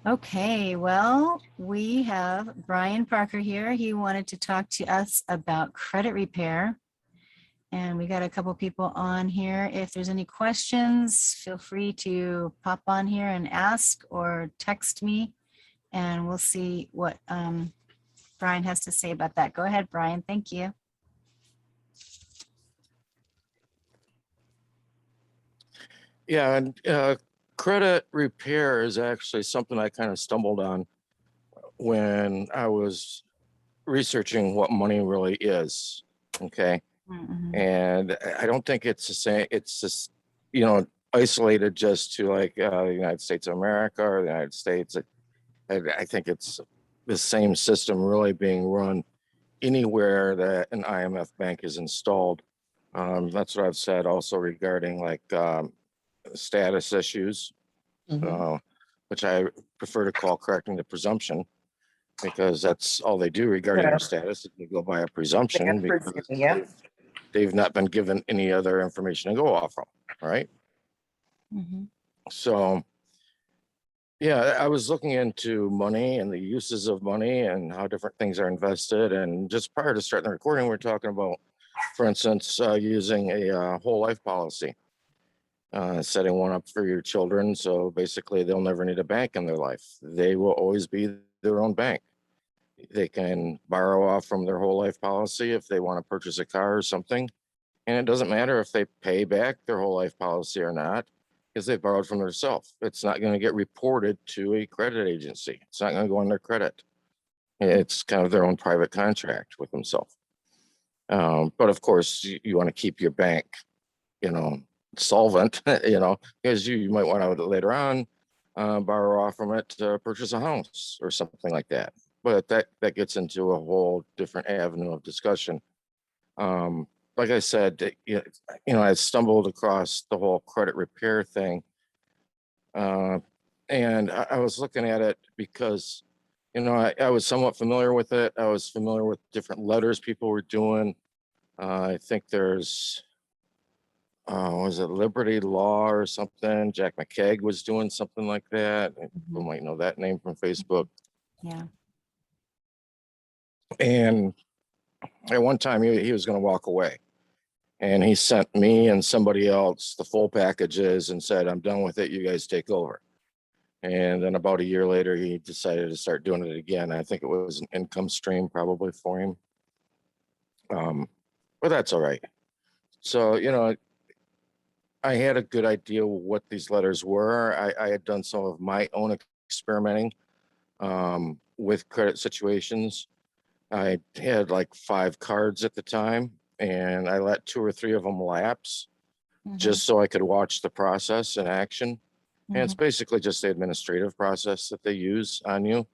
Okay, well, we have Bryan Parker here. He wanted to talk to us about credit repair. And we got a couple people on here. If there's any questions, feel free to pop on here and ask or text me, and we'll see what Bryan has to say about that. Go ahead, Bryan. Thank you. Yeah, and credit repair is actually something I kind of stumbled on when I was researching what money really is. Okay. Mhm. And I don't think it's the same, it's just, you know, isolated just to like the United States of America or the United States. I think it's the same system really being run anywhere that an IMF bank is installed. That's what I've said also regarding like status issues, Mhm. which I prefer to call correcting the presumption, because that's all they do regarding Yeah. your status. You go by a presumption because Yeah. they've not been given any other information to go off of, right? Mhm. So, yeah, I was looking into money and the uses of money and how different things are invested. And just prior to starting the recording, we are talking about, for instance, using a whole life policy, setting one up for your children. So basically, they'll never need a bank in their life. They will always be their own bank. They can borrow off from their whole life policy if they want to purchase a car or something. And it doesn't matter if they pay back their whole life policy or not, because they borrowed from themselves. It's not going to get reported to a credit agency. It's not going to go on their credit. It's kind of their own private contract with themselves. But of course, you want to keep your bank, you know, solvent, you know, because you might want to later on borrow off from it to purchase a house or something like that. But that gets into a whole different avenue of discussion. Like I said, you know, I stumbled across the whole credit repair thing, uh, and I was looking at it because, you know, I was somewhat familiar with it. I was familiar with different letters people were doing. I think there's, was it Liberty Law or something? Jack McKeag was doing something like that. People might know that name from Facebook. Yeah. And at one time, he was going to walk away. And he sent me and somebody else the full packages and said, I'm done with it. You guys take over. And then about a year later, he decided to start doing it again. I think it was an income stream probably for him. But that's all right. So, you know, I had a good idea what these letters were. I had done some of my own experimenting with credit situations. I had like 5 cards at the time, and I let 2 or 3 of them lapse just so I could watch the process in action. And it's basically just the administrative process that they use on you,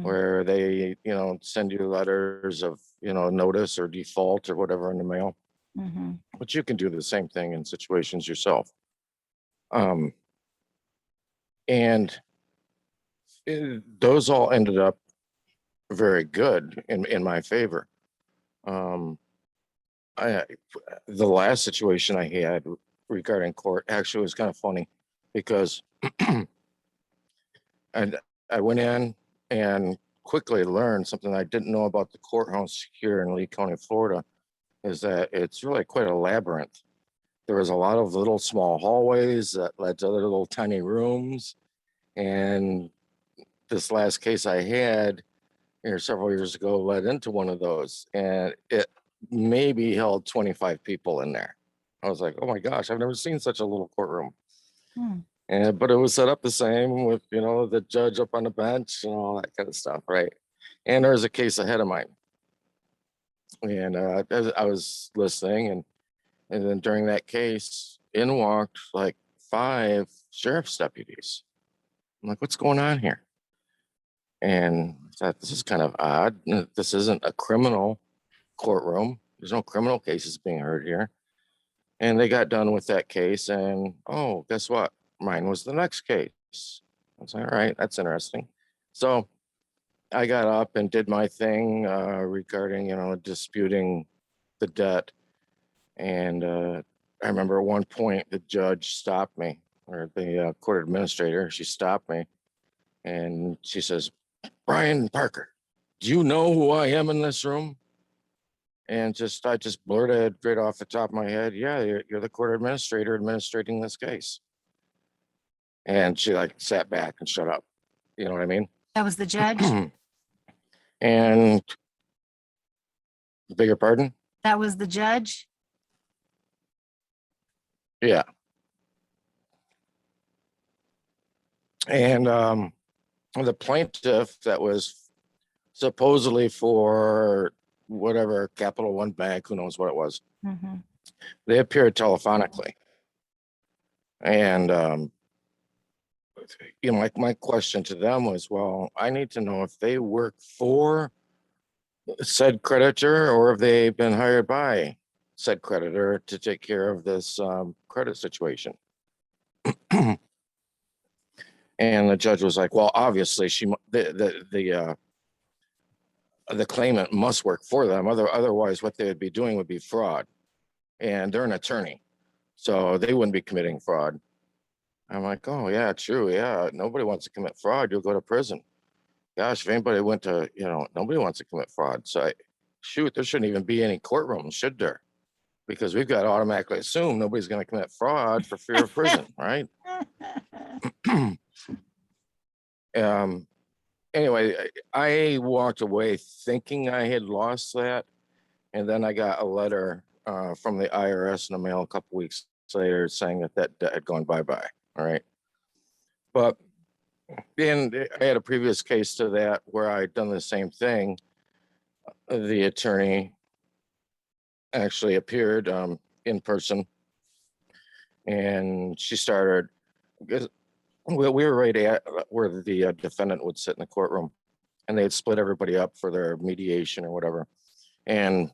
where they, you know, send you letters of, you know, notice or default or whatever in the mail. But you can do the same thing in situations yourself. And those all ended up very good in my favor. I The last situation I had regarding court actually was kind of funny because and I went in and quickly learned something I didn't know about the courthouse here in Lee County, Florida, is that it's really quite a labyrinth. There was a lot of little small hallways that led to other little tiny rooms. And this last case I had here several years ago led into one of those, and it maybe held 25 people in there. I was like, oh my gosh, I've never seen such a little courtroom. And but it was set up the same with, you know, the judge up on the bench and all that kind of stuff, right? And there was a case ahead of mine, and as I was listening, and then during that case, in walked like 5 sheriff's deputies. I'm like, what's going on here? And I thought, this is kind of odd. This isn't a criminal courtroom. There's no criminal cases being heard here. And they got done with that case, and oh, guess what? Mine was the next case. I was like, all right, that's interesting. So I got up and did my thing regarding, you know, disputing the debt. And I remember at one point the judge stopped me, or the court administrator, she stopped me. And she says, Bryan Parker, do you know who I am in this room? And I just blurted right off the top of my head, yeah, you're the court administrator administrating this case. And she like sat back and shut up. You know what I mean? That was the judge? And beg your pardon? That was the judge? Yeah. And the plaintiff that was supposedly for whatever Capital One Bank, who knows what it was, Mhm. they appeared telephonically. And you know, my question to them was, well, I need to know if they work for said creditor or if they've been hired by said creditor to take care of this credit situation. And the judge was like, well, obviously the claimant must work for them. Otherwise, what they would be doing would be fraud. And they're an attorney, so they wouldn't be committing fraud. I'm like, oh yeah, true. Yeah, nobody wants to commit fraud. You'll go to prison. Gosh, if anybody went to, you know, nobody wants to commit fraud. So shoot, there shouldn't even be any courtrooms, should there? Because we've got to automatically assume nobody's going to commit fraud for fear of prison, right? Anyway, I walked away thinking I had lost that. And then I got a letter from the IRS in the mail a couple weeks later saying that debt had gone bye-bye. All right. But then I had a previous case to that where I'd done the same thing. The attorney actually appeared in person, and she started, because we were right at where the defendant would sit in the courtroom, and they'd split everybody up for their mediation or whatever. And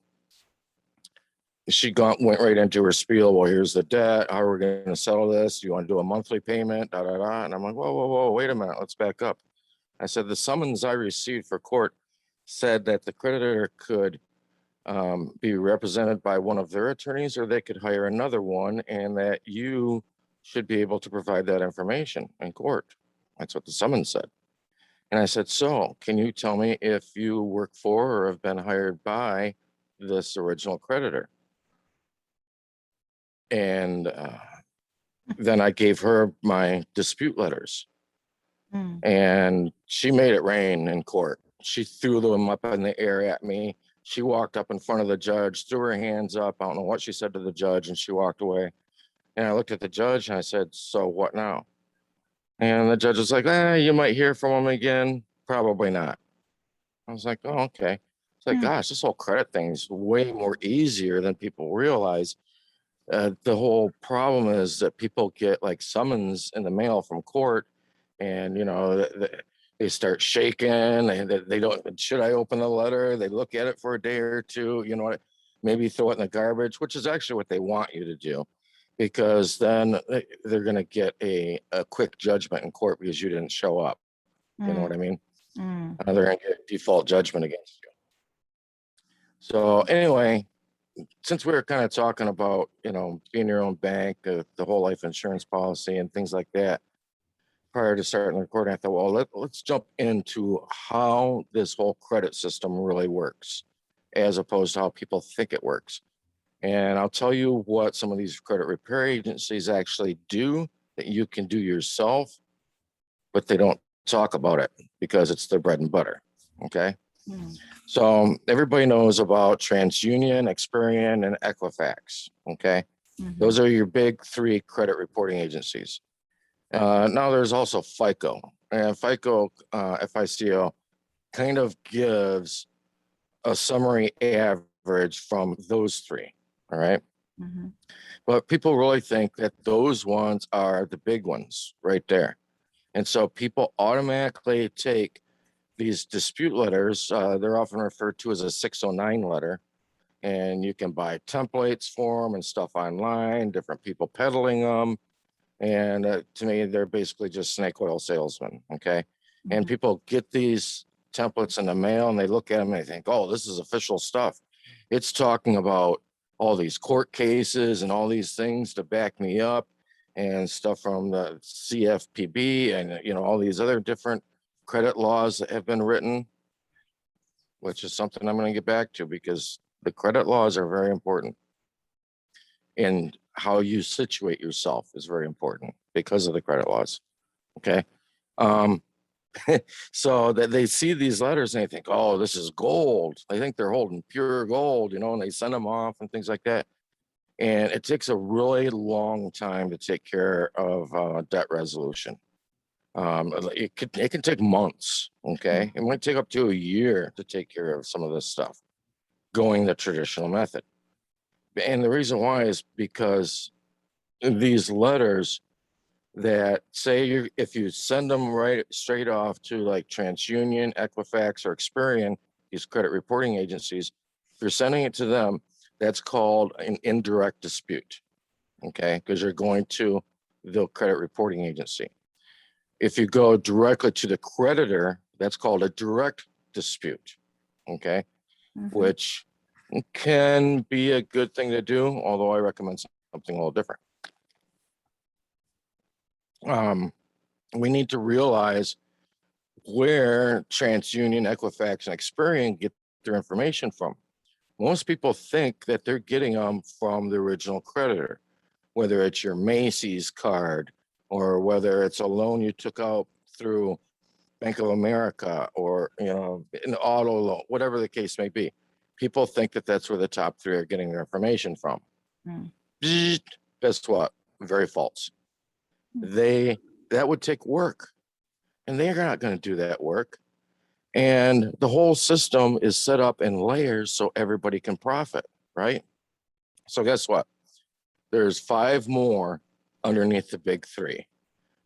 she went right into her spiel. Well, here's the debt. How are we going to settle this? Do you want to do a monthly payment? Da, da, da. And I'm like, whoa, wait a minute. Let's back up. I said, the summons I received for court said that the creditor could be represented by one of their attorneys, or they could hire another one, and that you should be able to provide that information in court. That's what the summons said. And I said, so can you tell me if you work for or have been hired by this original creditor? And then I gave her my dispute letters, and she made it rain in court. She threw them up in the air at me. She walked up in front of the judge, threw her hands up. I don't know what she said to the judge, and she walked away. And I looked at the judge and I said, so what now? And the judge was like, you might hear from him again. Probably not. I was like, oh, okay. It's like, gosh, this whole credit thing is way more easier than people realize. The whole problem is that people get like summons in the mail from court, and you know they start shaking. They don't. Should I open the letter? They look at it for a day or two. You know, maybe throw it in the garbage, which is actually what they want you to do, because then they're going to get a quick judgment in court because you didn't show up. You know what I mean? They're going to get a default judgment against you. So anyway, since we were kind of talking about, you know, being your own bank, the whole life insurance policy and things like that, prior to starting the recording, I thought, well, let's jump into how this whole credit system really works, as opposed to how people think it works. And I'll tell you what some of these credit repair agencies actually do that you can do yourself, but they don't talk about it because it's their bread and butter. Okay. So everybody knows about TransUnion, Experian, and Equifax. Okay. Those are your big three credit reporting agencies. Now there's also FICO, and FICO, FICO kind of gives a summary average from those three. All right. But people really think that those ones are the big ones right there. And so people automatically take these dispute letters. They're often referred to as a 609 letter. And you can buy templates for them and stuff online, different people peddling them. And to me, they're basically just snake oil salesmen. Okay. And people get these templates in the mail and they look at them and they think, oh, this is official stuff. It's talking about all these court cases and all these things to back me up, and stuff from the CFPB and, you know, all these other different credit laws that have been written, which is something I'm going to get back to because the credit laws are very important. And how you situate yourself is very important because of the credit laws. Okay. So that they see these letters and they think, oh, this is gold. They think they're holding pure gold, and they send them off and things like that. And it takes a really long time to take care of debt resolution. It can take months. Okay. It might take up to a year to take care of some of this stuff going the traditional method. And the reason why is because these letters that say if you send them right straight off to like TransUnion, Equifax, or Experian, these credit reporting agencies, if you're sending it to them, that's called an indirect dispute, okay? Because you're going to the credit reporting agency. If you go directly to the creditor, that's called a direct dispute, okay? Which can be a good thing to do, although I recommend something a little different. We need to realize where TransUnion, Equifax, and Experian get their information from. Most people think that they're getting them from the original creditor, whether it's your Macy's card or whether it's a loan you took out through Bank of America or an auto loan, whatever the case may be. People think that that's where the top three are getting their information from. Guess what? Very false. That would take work, and they're not going to do that work. And the whole system is set up in layers so everybody can profit, right? So guess what? There's 5 more underneath the big 3,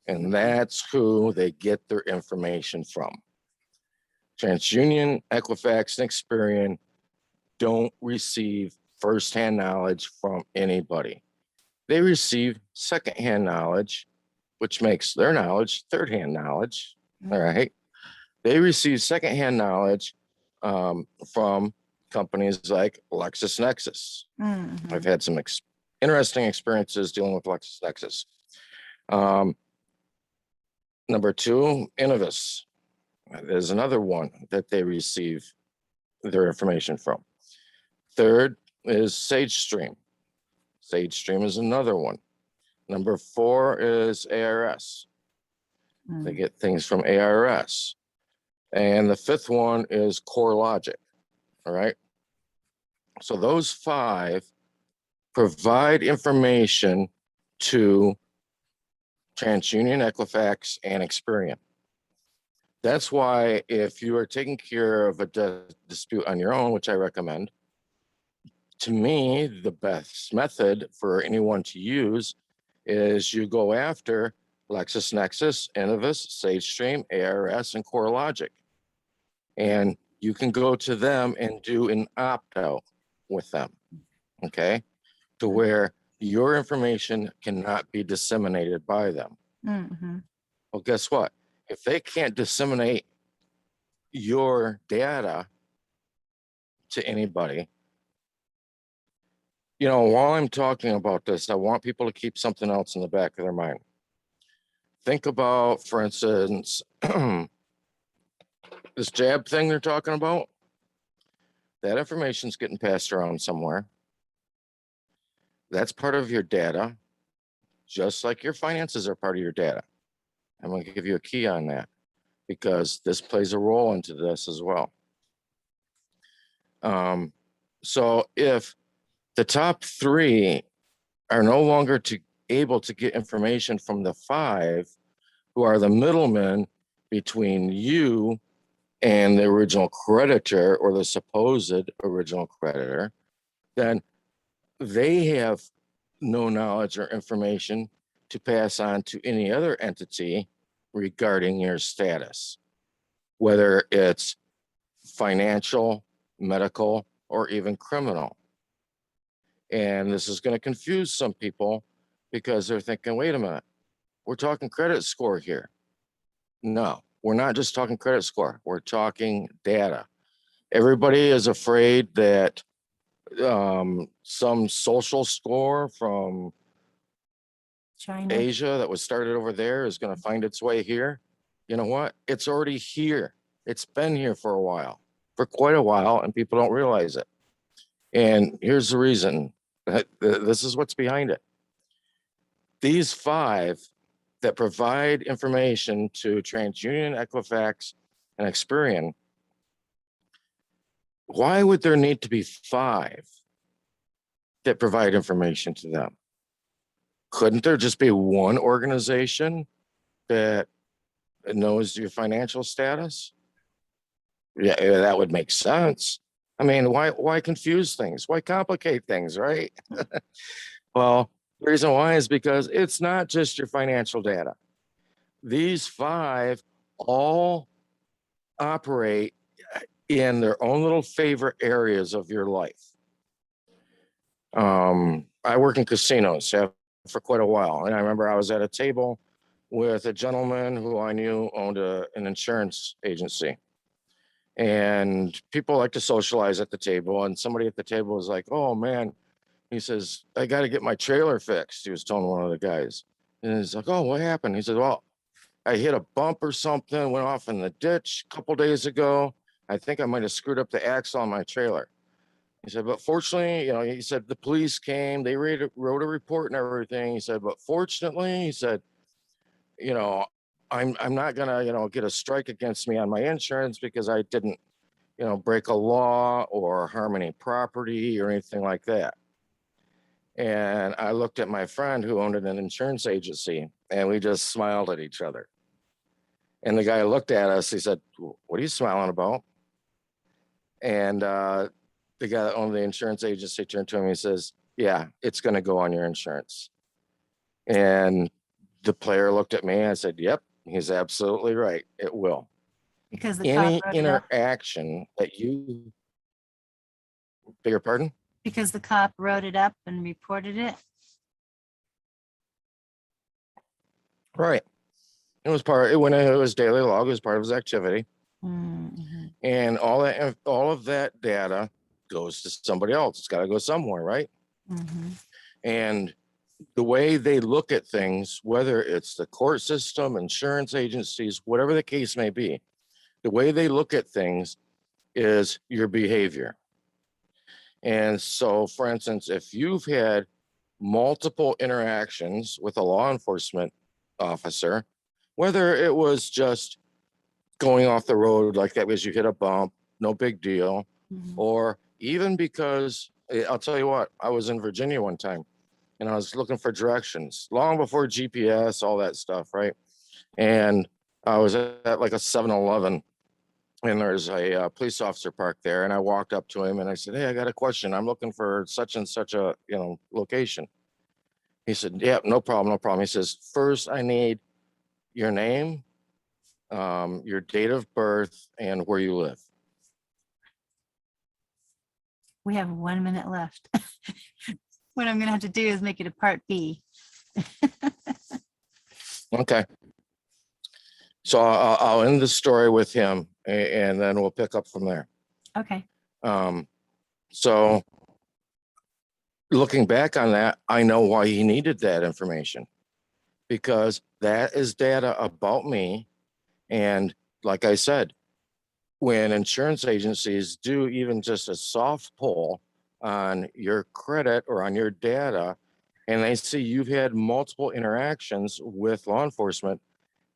and that's who they get their information from. TransUnion, Equifax, and Experian don't receive firsthand knowledge from anybody. They receive secondhand knowledge, which makes their knowledge third-hand knowledge. All right. They receive secondhand knowledge from companies like LexisNexis. I've had some interesting experiences dealing with LexisNexis. Number 2, Innovis. There's another one that they receive their information from. Third is SageStream. SageStream is another one. Number 4 is ARS. They get things from ARS. And the 5th one is CoreLogic. All right. So those 5 provide information to TransUnion, Equifax, and Experian. That's why if you are taking care of a dispute on your own, which I recommend, to me, the best method for anyone to use is you go after LexisNexis, Innovis, SageStream, ARS, and CoreLogic. And you can go to them and do an opt-out with them, okay? To where your information cannot be disseminated by them. Well, guess what? If they can't disseminate your data to anybody, while I'm talking about this, I want people to keep something else in the back of their mind. Think about, for instance, this jab thing they're talking about. That information's getting passed around somewhere. That's part of your data, just like your finances are part of your data. I'm going to give you a key on that because this plays a role into this as well. So if the top 3 are no longer able to get information from the 5 who are the middlemen between you and the original creditor or the supposed original creditor, then they have no knowledge or information to pass on to any other entity regarding your status, whether it's financial, medical, or even criminal. And this is going to confuse some people because they're thinking, wait a minute, we're talking credit score here. No, we're not just talking credit score. We're talking data. Everybody is afraid that some social score from China, Asia that was started over there is going to find its way here. you know what? It's already here. It's been here for a while, for quite a while, and people don't realize it. And here's the reason. This is what's behind it. These 5 that provide information to TransUnion, Equifax, and Experian, why would there need to be 5 that provide information to them? Couldn't there just be one organization that knows your financial status? Yeah, that would make sense. I mean, why confuse things? Why complicate things, right? Well, the reason why is because it's not just your financial data. These 5 all operate in their own little favorite areas of your life. I work in casinos for quite a while, and I remember I was at a table with a gentleman who I knew owned an insurance agency. And people like to socialize at the table, and somebody at the table was like, "Oh man," he says, "I got to get my trailer fixed." He was telling one of the guys, and he's like, "Oh, what happened?" He said, "Well, I hit a bump or something, went off in the ditch a couple days ago. I think I might have screwed up the axle on my trailer." He said, "But fortunately, he said the police came, they wrote a report and everything." He said, "But fortunately," he said, you know, I'm not gonna, get a strike against me on my insurance because I didn't, break a law or harm any property or anything like that." And I looked at my friend who owned an insurance agency, and we just smiled at each other. And the guy looked at us, he said, "What are you smiling about?" And the guy that owned the insurance agency turned to him, he says, "Yeah, it's gonna go on your insurance." And the player looked at me and I said, "Yep, he's absolutely right. It will." Because the cop Any wrote it up? interaction that you, beg your pardon? Because the cop wrote it up and reported it? Right. When it was daily log, it was part of his activity. Mhm. And all of that data goes to somebody else. It's got to go somewhere, right? Mhm. And the way they look at things, whether it's the court system, insurance agencies, whatever the case may be, the way they look at things is your behavior. And so, for instance, if you've had multiple interactions with a law enforcement officer, whether it was just going off the road like that because you hit a bump, no big deal, Mhm. or even because I'll tell you what, I was in Virginia one time and I was looking for directions long before GPS, all that stuff, right? And I was at like a 7-Eleven, and there's a police officer parked there, and I walked up to him and I said, "Hey, I got a question. I'm looking for such and such a location." He said, "Yeah, no problem, no problem." He says, "First, I need your name, your date of birth, and where you live." We have 1 minute left. What I'm gonna have to do is make it a part B. Okay. So I'll end the story with him, and then we'll pick up from there. Okay. So looking back on that, I know why he needed that information, because that is data about me. And like I said, when insurance agencies do even just a soft pull on your credit or on your data, and they see you've had multiple interactions with law enforcement,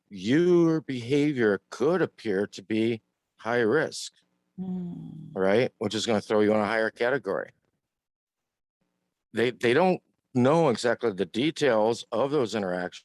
your behavior could appear to be high risk, Mm. right? Which is going to throw you in a higher category. They don't know exactly the details of those interactions,